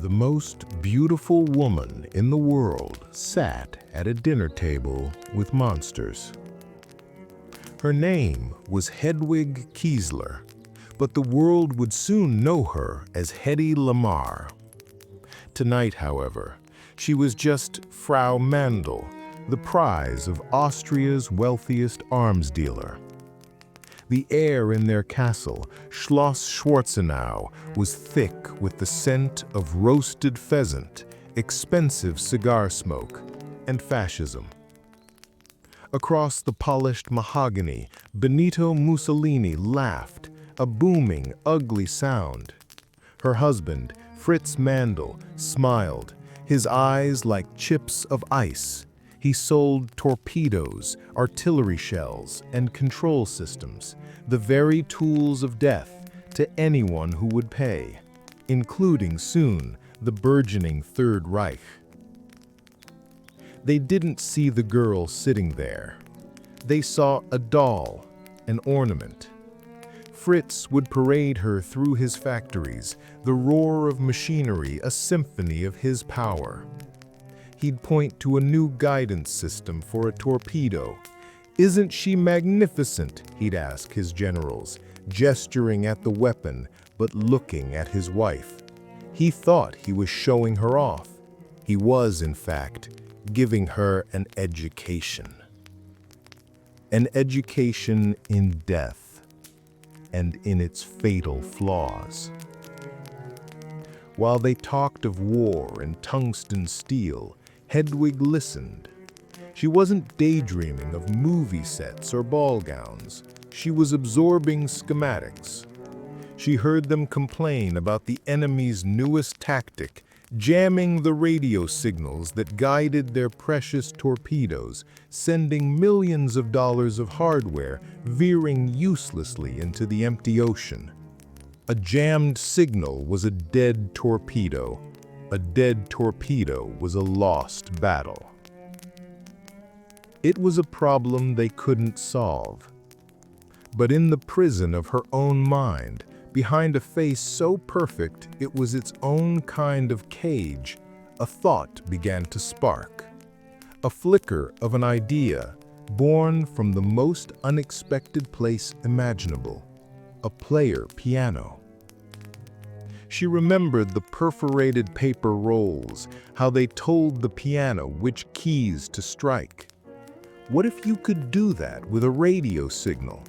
The most beautiful woman in the world sat at a dinner table with monsters. Her name was Hedwig Kiesler, but the world would soon know her as Hedy Lamarr. Tonight, however, she was just Frau Mandel, the prize of Austria's wealthiest arms dealer. The air in their castle, Schloss Schwarzenau, was thick with the scent of roasted pheasant, expensive cigar smoke, and fascism. Across the polished mahogany, Benito Mussolini laughed, a booming, ugly sound. Her husband, Fritz Mandel, smiled, his eyes like chips of ice. He sold torpedoes, artillery shells, and control systems, the very tools of death, to anyone who would pay, including soon the burgeoning Third Reich. They didn't see the girl sitting there. They saw a doll, an ornament. Fritz would parade her through his factories, the roar of machinery a symphony of his power. He'd point to a new guidance system for a torpedo. "Isn't she magnificent?" he'd ask his generals, gesturing at the weapon but looking at his wife. He thought he was showing her off. He was, in fact, giving her an education. An education in death and in its fatal flaws. While they talked of war and tungsten steel, Hedwig listened. She wasn't daydreaming of movie sets or ball gowns. She was absorbing schematics. She heard them complain about the enemy's newest tactic, jamming the radio signals that guided their precious torpedoes, sending millions of dollars of hardware veering uselessly into the empty ocean. A jammed signal was a dead torpedo. A dead torpedo was a lost battle. It was a problem they couldn't solve. But in the prison of her own mind, behind a face so perfect it was its own kind of cage, a thought began to spark. A flicker of an idea, born from the most unexpected place imaginable. A player piano. She remembered the perforated paper rolls, how they told the piano which keys to strike. What if you could do that with a radio signal?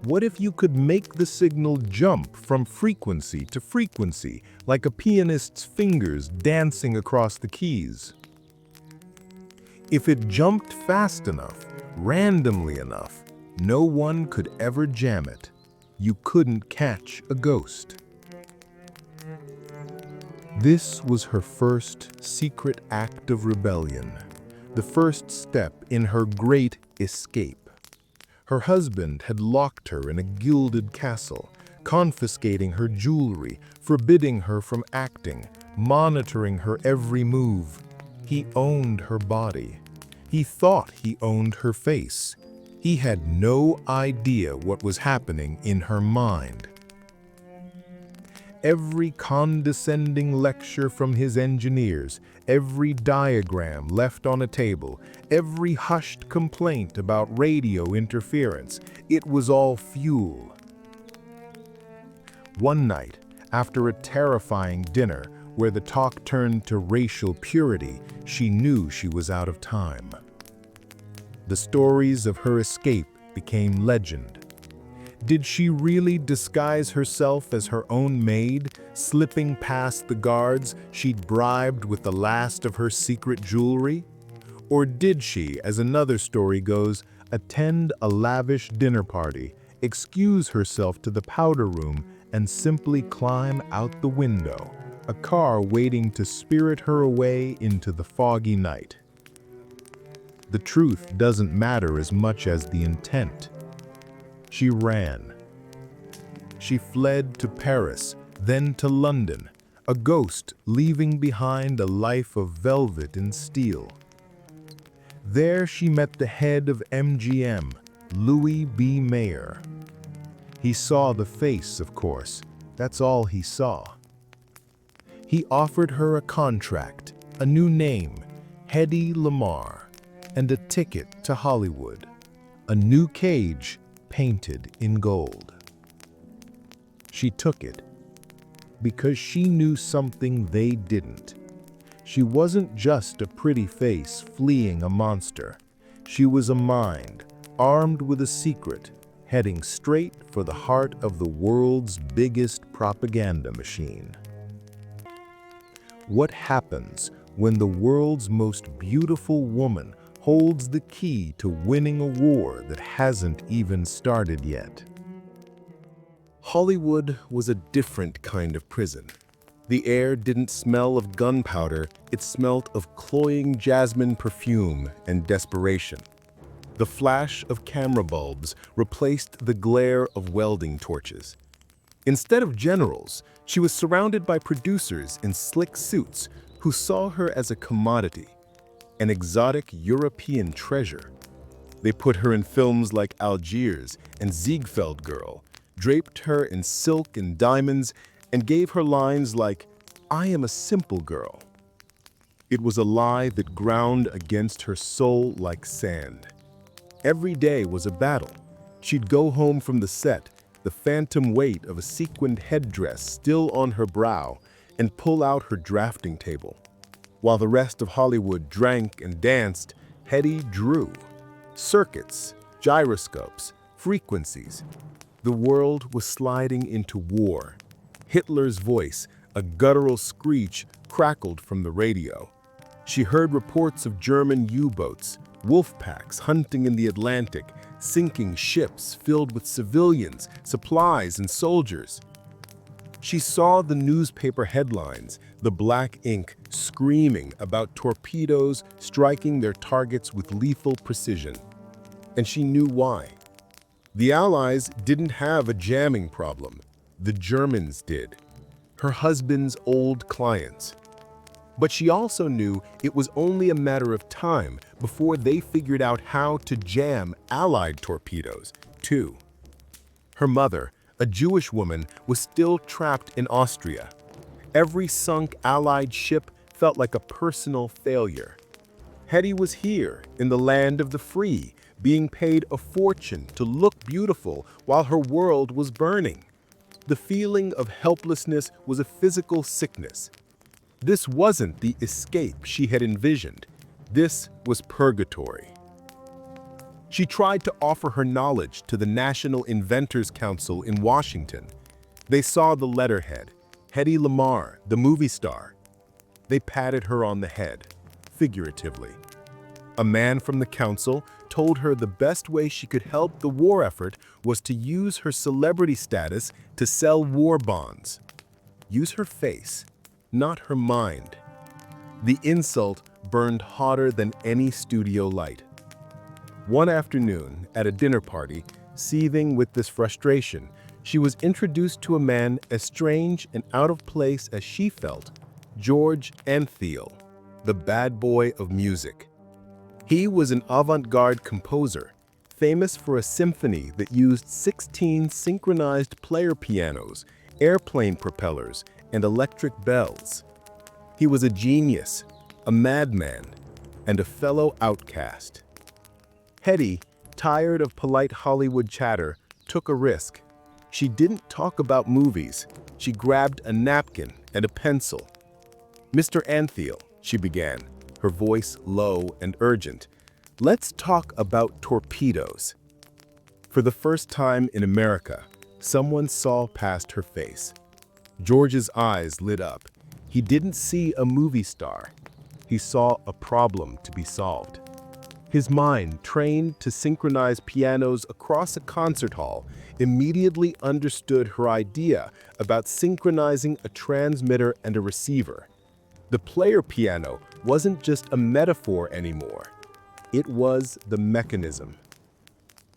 What if you could make the signal jump from frequency to frequency, like a pianist's fingers dancing across the keys? If it jumped fast enough, randomly enough, no one could ever jam it. You couldn't catch a ghost. This was her first secret act of rebellion, the first step in her great escape. Her husband had locked her in a gilded castle, confiscating her jewelry, forbidding her from acting, monitoring her every move. He owned her body. He thought he owned her face. He had no idea what was happening in her mind. Every condescending lecture from his engineers, every diagram left on a table, every hushed complaint about radio interference, it was all fuel. One night, after a terrifying dinner where the talk turned to racial purity, she knew she was out of time. The stories of her escape became legend. Did she really disguise herself as her own maid, slipping past the guards she'd bribed with the last of her secret jewelry? Or did she, as another story goes, attend a lavish dinner party, excuse herself to the powder room, and simply climb out the window, a car waiting to spirit her away into the foggy night? The truth doesn't matter as much as the intent. She ran. She fled to Paris, then to London, a ghost leaving behind a life of velvet and steel. There she met the head of MGM, Louis B. Mayer. He saw the face, of course. That's all he saw. He offered her a contract, a new name, Hedy Lamarr, and a ticket to Hollywood, a new cage painted in gold. She took it because she knew something they didn't. She wasn't just a pretty face fleeing a monster. She was a mind, armed with a secret, heading straight for the heart of the world's biggest propaganda machine. What happens when the world's most beautiful woman holds the key to winning a war that hasn't even started yet? Hollywood was a different kind of prison. The air didn't smell of gunpowder, it smelt of cloying jasmine perfume and desperation. The flash of camera bulbs replaced the glare of welding torches. Instead of generals, she was surrounded by producers in slick suits who saw her as a commodity, an exotic European treasure. They put her in films like Algiers and Ziegfeld Girl, draped her in silk and diamonds, and gave her lines like, "I am a simple girl." It was a lie that ground against her soul like sand. Every day was a battle. She'd go home from the set, the phantom weight of a sequined headdress still on her brow, and pull out her drafting table. While the rest of Hollywood drank and danced, Hedy drew. Circuits, gyroscopes, frequencies. The world was sliding into war. Hitler's voice, a guttural screech, crackled from the radio. She heard reports of German U-boats, wolf packs hunting in the Atlantic, sinking ships filled with civilians, supplies, and soldiers. She saw the newspaper headlines, the black ink screaming about torpedoes striking their targets with lethal precision. And she knew why. The Allies didn't have a jamming problem. The Germans did. Her husband's old clients. But she also knew it was only a matter of time before they figured out how to jam Allied torpedoes, too. Her mother, a Jewish woman, was still trapped in Austria. Every sunk Allied ship felt like a personal failure. Hedy was here, in the land of the free, being paid a fortune to look beautiful while her world was burning. The feeling of helplessness was a physical sickness. This wasn't the escape she had envisioned. This was purgatory. She tried to offer her knowledge to the National Inventors Council in Washington. They saw the letterhead, Hedy Lamarr, the movie star. They patted her on the head, figuratively. A man from the council told her the best way she could help the war effort was to use her celebrity status to sell war bonds. Use her face, not her mind. The insult burned hotter than any studio light. One afternoon, at a dinner party, seething with this frustration, she was introduced to a man as strange and out of place as she felt, George Antheil, the bad boy of music. He was an avant-garde composer, famous for a symphony that used 16 synchronized player pianos, airplane propellers, and electric bells. He was a genius, a madman, and a fellow outcast. Hedy, tired of polite Hollywood chatter, took a risk. She didn't talk about movies. She grabbed a napkin and a pencil. "Mr. Antheil," she began, her voice low and urgent, "let's talk about torpedoes." For the first time in America, someone saw past her face. George's eyes lit up. He didn't see a movie star. He saw a problem to be solved. His mind, trained to synchronize pianos across a concert hall, immediately understood her idea about synchronizing a transmitter and a receiver. The player piano wasn't just a metaphor anymore. It was the mechanism.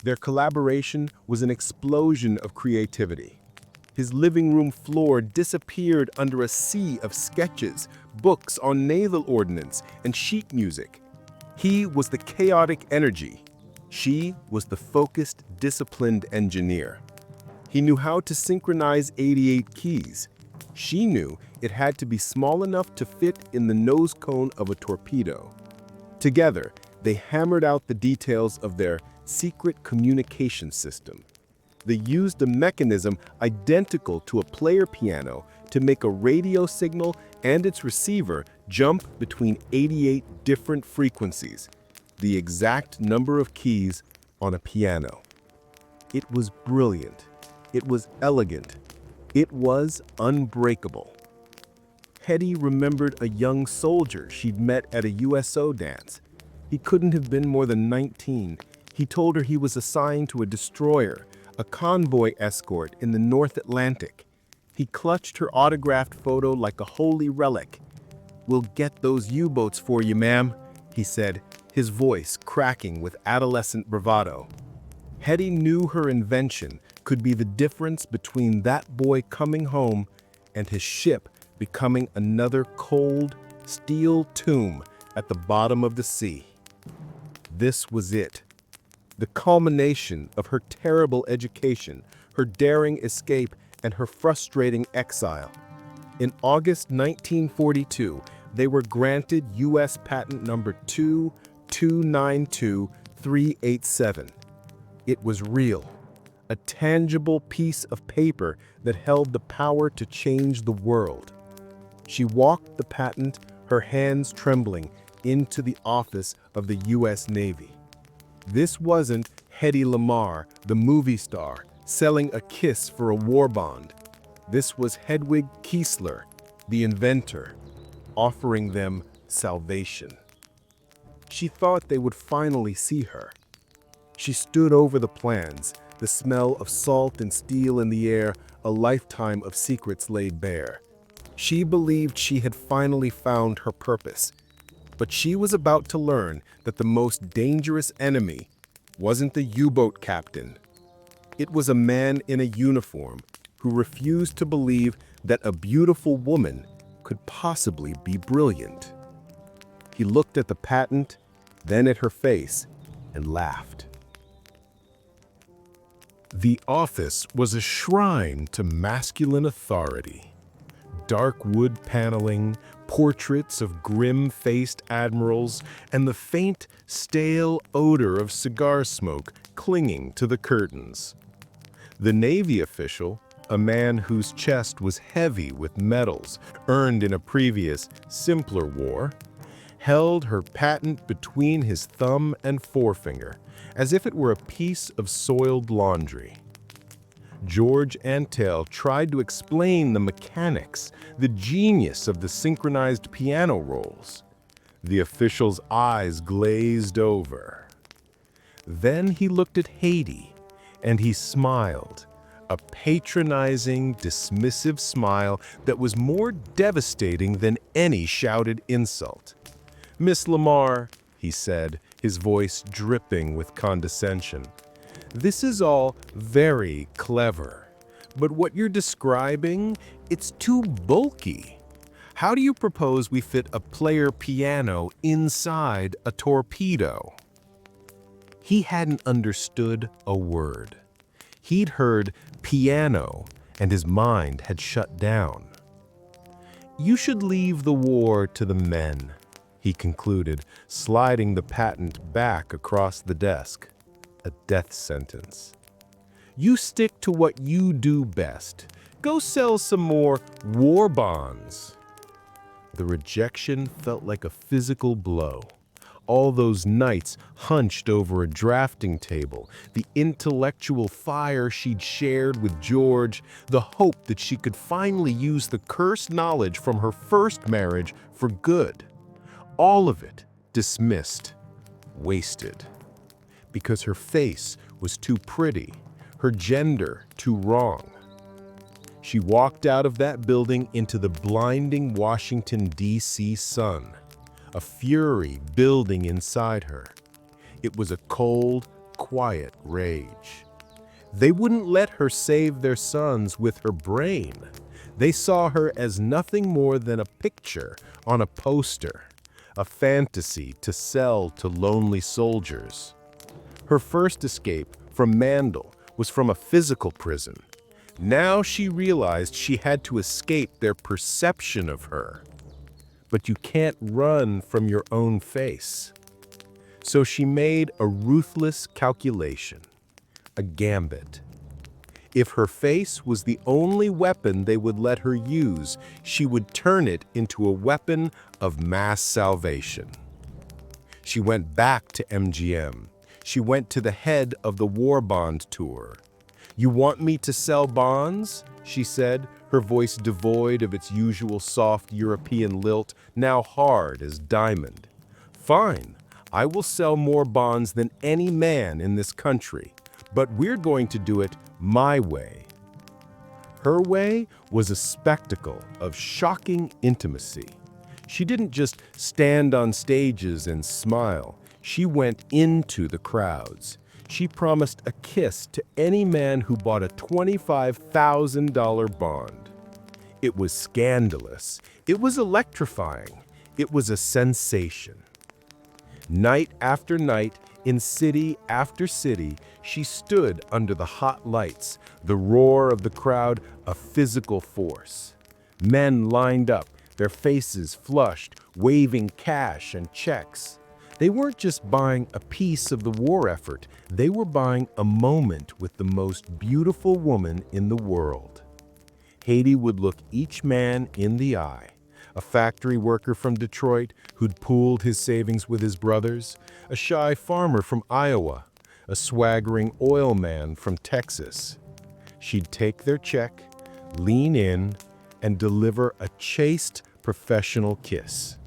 Their collaboration was an explosion of creativity. His living room floor disappeared under a sea of sketches, books on naval ordnance, and sheet music. He was the chaotic energy. She was the focused, disciplined engineer. He knew how to synchronize 88 keys. She knew it had to be small enough to fit in the nose cone of a torpedo. Together, they hammered out the details of their secret communication system. They used a mechanism identical to a player piano to make a radio signal and its receiver jump between 88 different frequencies, the exact number of keys on a piano. It was brilliant. It was elegant. It was unbreakable. Hedy remembered a young soldier she'd met at a USO dance. He couldn't have been more than 19. He told her he was assigned to a destroyer, a convoy escort in the North Atlantic. He clutched her autographed photo like a holy relic. "We'll get those U-boats for you, ma'am," he said, his voice cracking with adolescent bravado. Hedy knew her invention could be the difference between that boy coming home and his ship becoming another cold, steel tomb at the bottom of the sea. This was it. The culmination of her terrible education, her daring escape, and her frustrating exile. In August 1942, they were granted U.S. patent number 2292387. It was real, a tangible piece of paper that held the power to change the world. She walked the patent, her hands trembling, into the office of the U.S. Navy. This wasn't Hedy Lamarr, the movie star, selling a kiss for a war bond. This was Hedwig Kiesler, the inventor, offering them salvation. She thought they would finally see her. She stood over the plans, the smell of salt and steel in the air, a lifetime of secrets laid bare. She believed she had finally found her purpose. But she was about to learn that the most dangerous enemy wasn't the U-boat captain. It was a man in a uniform who refused to believe that a beautiful woman could possibly be brilliant. He looked at the patent, then at her face, and laughed. The office was a shrine to masculine authority. Dark wood paneling, portraits of grim-faced admirals, and the faint, stale odor of cigar smoke clinging to the curtains. The Navy official, a man whose chest was heavy with medals earned in a previous, simpler war, held her patent between his thumb and forefinger, as if it were a piece of soiled laundry. George Antel tried to explain the mechanics, the genius of the synchronized piano rolls. The official's eyes glazed over. Then he looked at Hedy, and he smiled, a patronizing, dismissive smile that was more devastating than any shouted insult. "Miss Lamarr," he said, his voice dripping with condescension, "this is all very clever, but what you're describing, it's too bulky. How do you propose we fit a player piano inside a torpedo?" He hadn't understood a word. He'd heard piano, and his mind had shut down. "You should leave the war to the men," he concluded, sliding the patent back across the desk. A death sentence. "You stick to what you do best. Go sell some more war bonds." The rejection felt like a physical blow. All those nights hunched over a drafting table, the intellectual fire she'd shared with George, the hope that she could finally use the cursed knowledge from her first marriage for good. All of it dismissed, wasted. Because her face was too pretty, her gender too wrong. She walked out of that building into the blinding Washington, D.C. sun, a fury building inside her. It was a cold, quiet rage. They wouldn't let her save their sons with her brain. They saw her as nothing more than a picture on a poster, a fantasy to sell to lonely soldiers. Her first escape from Mandel was from a physical prison. Now she realized she had to escape their perception of her. But you can't run from your own face. So she made a ruthless calculation, a gambit. If her face was the only weapon they would let her use, she would turn it into a weapon of mass salvation. She went back to MGM. She went to the head of the war bond tour. "You want me to sell bonds?" she said, her voice devoid of its usual soft European lilt, now hard as diamond. "Fine, I will sell more bonds than any man in this country, but we're going to do it my way." Her way was a spectacle of shocking intimacy. She didn't just stand on stages and smile. She went into the crowds. She promised a kiss to any man who bought a $25,000 bond. It was scandalous. It was electrifying. It was a sensation. Night after night, in city after city, she stood under the hot lights, the roar of the crowd a physical force. Men lined up, their faces flushed, waving cash and checks. They weren't just buying a piece of the war effort, they were buying a moment with the most beautiful woman in the world. Hedy would look each man in the eye. A factory worker from Detroit who'd pooled his savings with his brothers, a shy farmer from Iowa, a swaggering oil man from Texas. She'd take their check, lean in, and deliver a chaste, professional kiss.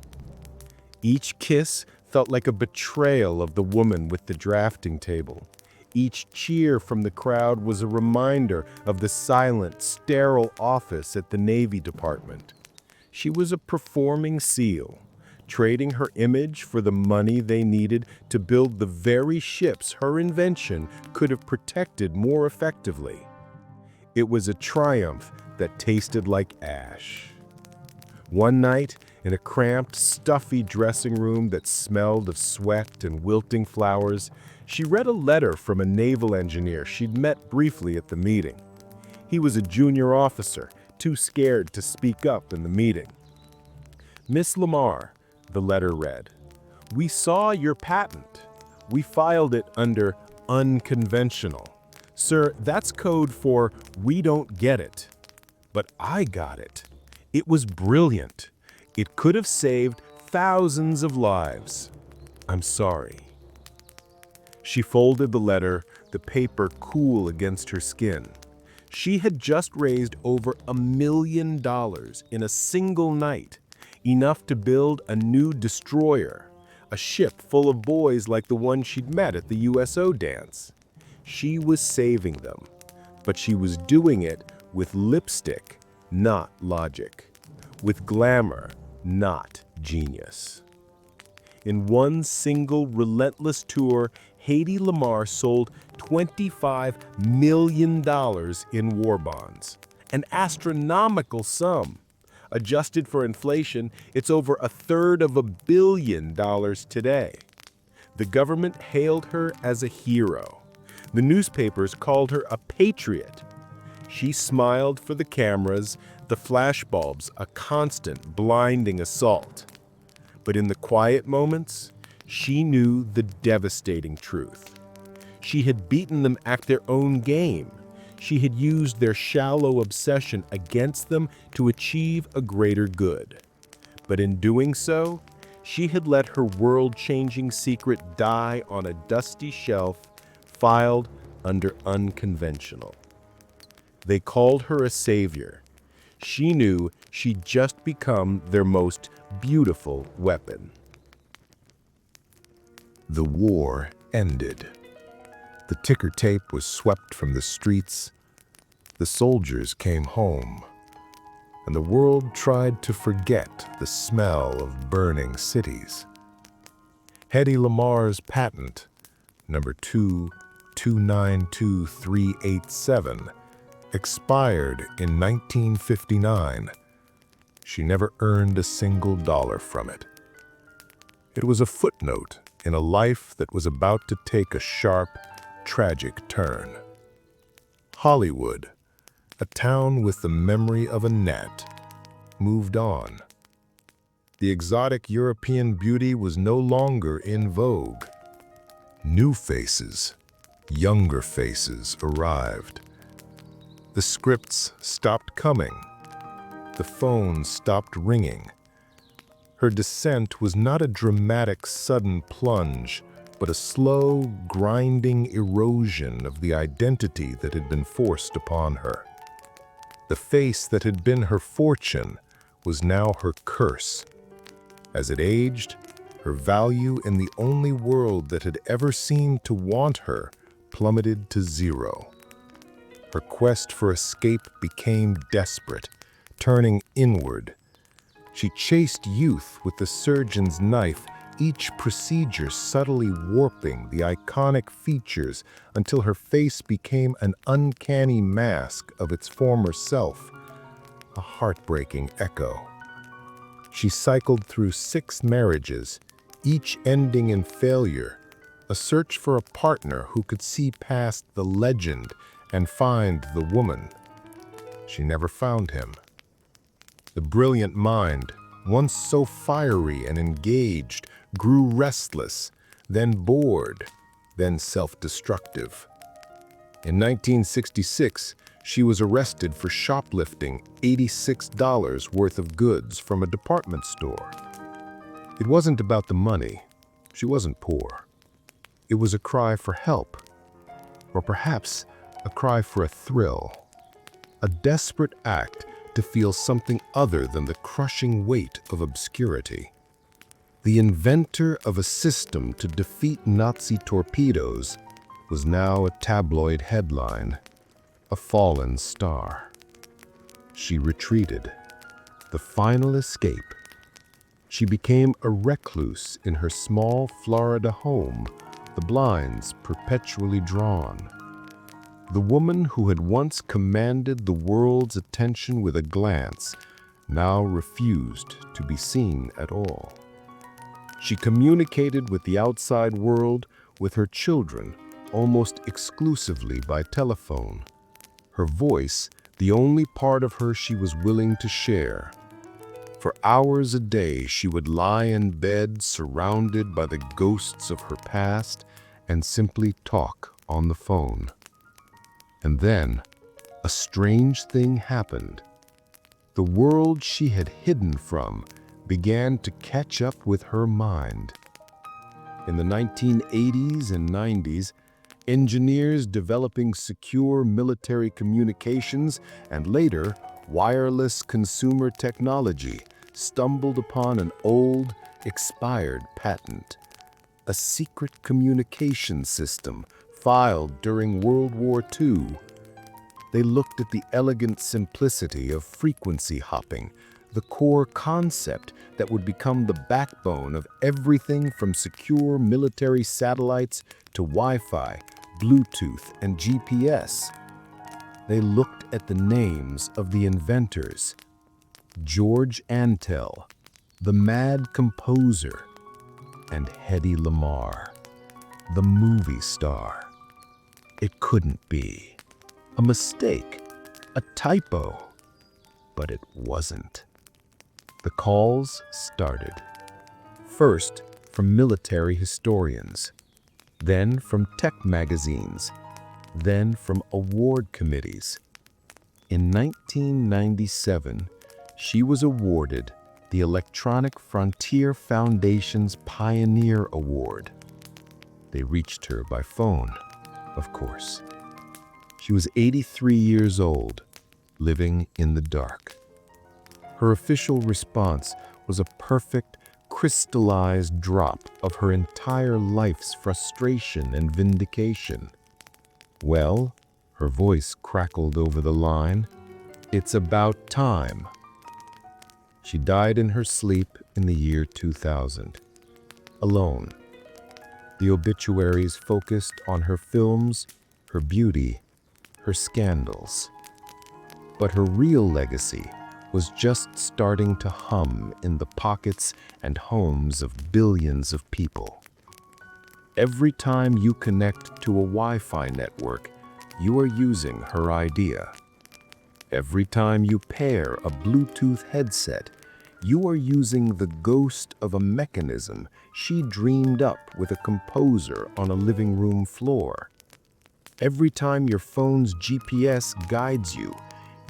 Each kiss felt like a betrayal of the woman with the drafting table. Each cheer from the crowd was a reminder of the silent, sterile office at the Navy Department. She was a performing SEAL, trading her image for the money they needed to build the very ships her invention could have protected more effectively. It was a triumph that tasted like ash. One night, in a cramped, stuffy dressing room that smelled of sweat and wilting flowers, she read a letter from a naval engineer she'd met briefly at the meeting. He was a junior officer, too scared to speak up in the meeting. "Miss Lamarr," the letter read, "we saw your patent. We filed it under unconventional. Sir, that's code for we don't get it. But I got it. It was brilliant. It could have saved thousands of lives. I'm sorry." She folded the letter, the paper cool against her skin. She had just raised over $1 million in a single night, enough to build a new destroyer, a ship full of boys like the one she'd met at the USO dance. She was saving them, but she was doing it with lipstick, not logic, with glamour, not genius. In one single relentless tour, Hedy Lamarr sold $25 million in war bonds, an astronomical sum. Adjusted for inflation, it's over $1/3 billion today. The government hailed her as a hero. The newspapers called her a patriot. She smiled for the cameras, the flashbulbs a constant, blinding assault. But in the quiet moments, she knew the devastating truth. She had beaten them at their own game. She had used their shallow obsession against them to achieve a greater good. But in doing so, she had let her world-changing secret die on a dusty shelf filed under unconventional. They called her a savior. She knew she'd just become their most beautiful weapon. The war ended. The ticker tape was swept from the streets. The soldiers came home. And the world tried to forget the smell of burning cities. Hedy Lamarr's patent, number 2292387, expired in 1959. She never earned a single dollar from it. It was a footnote in a life that was about to take a sharp, tragic turn. Hollywood, A town with the memory of a gnat moved on. The exotic European beauty was no longer in vogue. New faces, younger faces arrived. The scripts stopped coming. The phone stopped ringing. Her descent was not a dramatic, sudden plunge, but a slow, grinding erosion of the identity that had been forced upon her. The face that had been her fortune was now her curse. As it aged, her value in the only world that had ever seemed to want her plummeted to zero. Her quest for escape became desperate, turning inward. She chased youth with the surgeon's knife, each procedure subtly warping the iconic features until her face became an uncanny mask of its former self, a heartbreaking echo. She cycled through 6 marriages, each ending in failure, a search for a partner who could see past the legend and find the woman. She never found him. The brilliant mind, once so fiery and engaged, grew restless, then bored, then self-destructive. In 1966, she was arrested for shoplifting $86 worth of goods from a department store. It wasn't about the money. She wasn't poor. It was a cry for help, or perhaps a cry for a thrill, a desperate act to feel something other than the crushing weight of obscurity. The inventor of a system to defeat Nazi torpedoes was now a tabloid headline, a fallen star. She retreated, the final escape. She became a recluse in her small Florida home, the blinds perpetually drawn. The woman who had once commanded the world's attention with a glance now refused to be seen at all. She communicated with the outside world, with her children, almost exclusively by telephone. Her voice, the only part of her she was willing to share. For hours a day, she would lie in bed surrounded by the ghosts of her past and simply talk on the phone. And then, a strange thing happened. The world she had hidden from began to catch up with her mind. In the 1980s and 90s, engineers developing secure military communications and later wireless consumer technology stumbled upon an old, expired patent, a secret communication system filed during World War II. They looked at the elegant simplicity of frequency hopping, the core concept that would become the backbone of everything from secure military satellites to Wi-Fi, Bluetooth, and GPS. They looked at the names of the inventors: George Antel, the mad composer, and Hedy Lamarr, the movie star. It couldn't be. A mistake, a typo. But it wasn't. The calls started. First from military historians, then from tech magazines, then from award committees. In 1997, she was awarded the Electronic Frontier Foundation's Pioneer Award. They reached her by phone, of course. She was 83 years old, living in the dark. Her official response was a perfect, crystallized drop of her entire life's frustration and vindication. Well, her voice crackled over the line, it's about time. She died in her sleep in the year 2000, alone. The obituaries focused on her films, her beauty, her scandals. But her real legacy was just starting to hum in the pockets and homes of billions of people. Every time you connect to a Wi-Fi network, you are using her idea. Every time you pair a Bluetooth headset, you are using the ghost of a mechanism she dreamed up with a composer on a living room floor. Every time your phone's GPS guides you,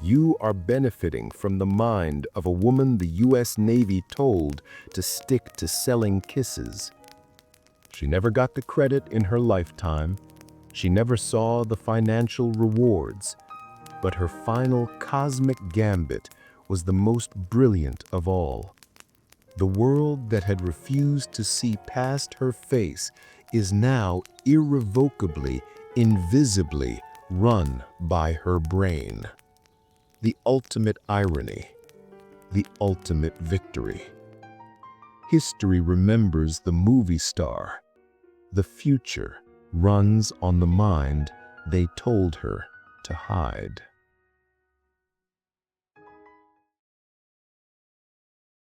you are benefiting from the mind of a woman the U.S. Navy told to stick to selling kisses. She never got the credit in her lifetime. She never saw the financial rewards. But her final cosmic gambit was the most brilliant of all. The world that had refused to see past her face is now irrevocably, invisibly run by her brain. The ultimate irony, the ultimate victory. History remembers the movie star. The future runs on the mind they told her to hide.